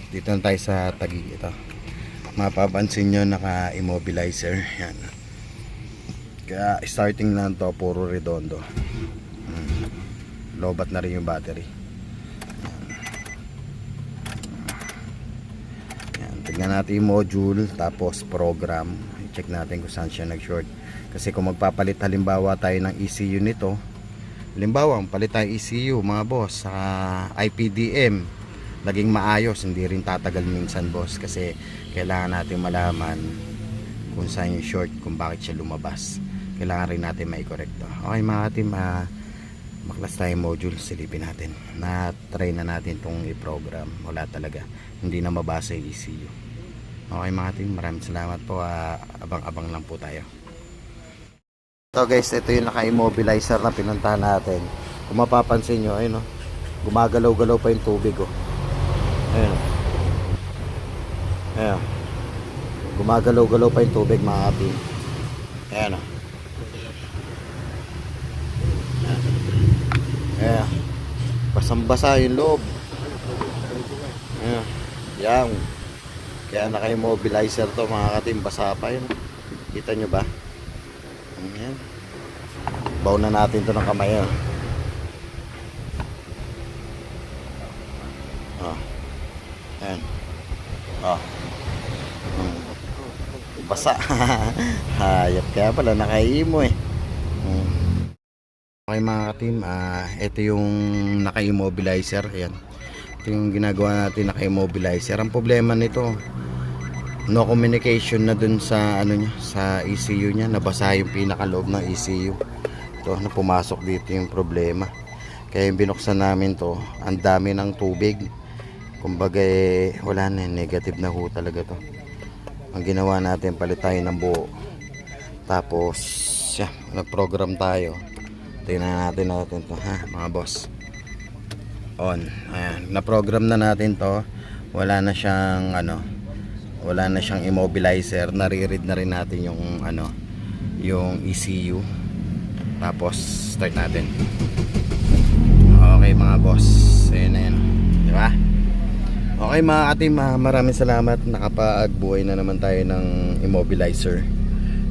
Dito na tayo sa Taguig. Ito, mapapansin nyo naka immobilizer yan, kaya starting lang to puro redondo. Lobat na rin yung battery. Yan. Tignan natin yung module tapos program, i-check natin kung saan siya nag short. Kasi kung magpapalit halimbawa tayo ng ECU nito, halimbawa palit tayo ECU mga boss sa IPDM, naging maayos, hindi rin tatagal minsan boss, kasi kailangan natin malaman kung saan yung short, kung bakit siya lumabas. Kailangan rin natin mai-correct to. Okay mga team, maklas tayong module, silipin natin. Na-try na natin itong i-program, wala talaga, hindi na mabasa yung ECU. Okay mga team, maraming salamat po. Abang-abang lang po tayo. So guys, ito yung naka-immobilizer na pinuntahan natin. Kung mapapansin nyo, ayun, gumagalaw-galaw pa yung tubig, oh. Ayun. Ayun. Gumagalaw-galaw pa yung tubig mga team. Ayan, oh. Ayan. Basang-basa yung loob. Ayan. Yan. Kaya naka-immobilizer to mga katim. Basa pa yun. Kita nyo ba? Ayan. Baw na natin to ng kamay. Oh. Ayan. Oh. Basa. Hayop, kaya pala naka-imo eh. Okay mga ka-team, ito yung naka-immobilizer. Ayan. Ito yung ginagawa natin, naka-immobilizer. Ang problema nito, no communication na dun sa ano niya, sa ECU niya. Nabasa yung pinakaloob ng ECU. Ito, na pumasok dito yung problema. Kaya yung binuksan namin to, ang dami ng tubig. Kumbaga wala na, negative na ho talaga to. Ang ginawa natin, palit tayo ng buo. Tapos nag-program tayo. Tingnan natin to ha mga boss. On. Ayan, na-program na natin to. Wala na siyang wala na siyang immobilizer. Nare-read na rin natin yung yung ECU. Tapos start natin. Okay mga boss. Ayan na yan. Di ba? Okay mga katim, maraming salamat. Nakapagbuhay na naman tayo ng immobilizer.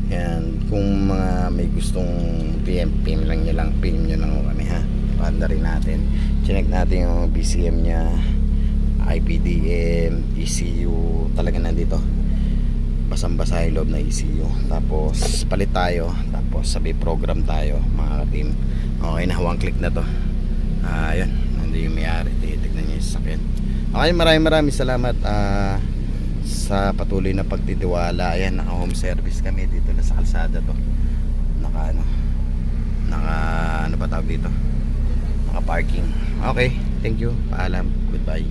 Yan, kung mga may gustong PM lang nyo lang, PM nyo lang kami ha. Panda rin natin. Check natin yung BCM nya, IPDM, ECU, talaga nandito. Basang-basa yung loob na ECU. Tapos palit tayo, tapos sabi program tayo mga team. Okay na, one click na to. Ayun, nandito yung may-ari. Tignan nyo yung sasakyan. Okay, maraming salamat sa patuloy na pagtitiwala. Ayan, naka home service kami dito na sa kalsada to. Naka ano ba tawag dito? Naka parking. Okay, thank you. Paalam. Goodbye.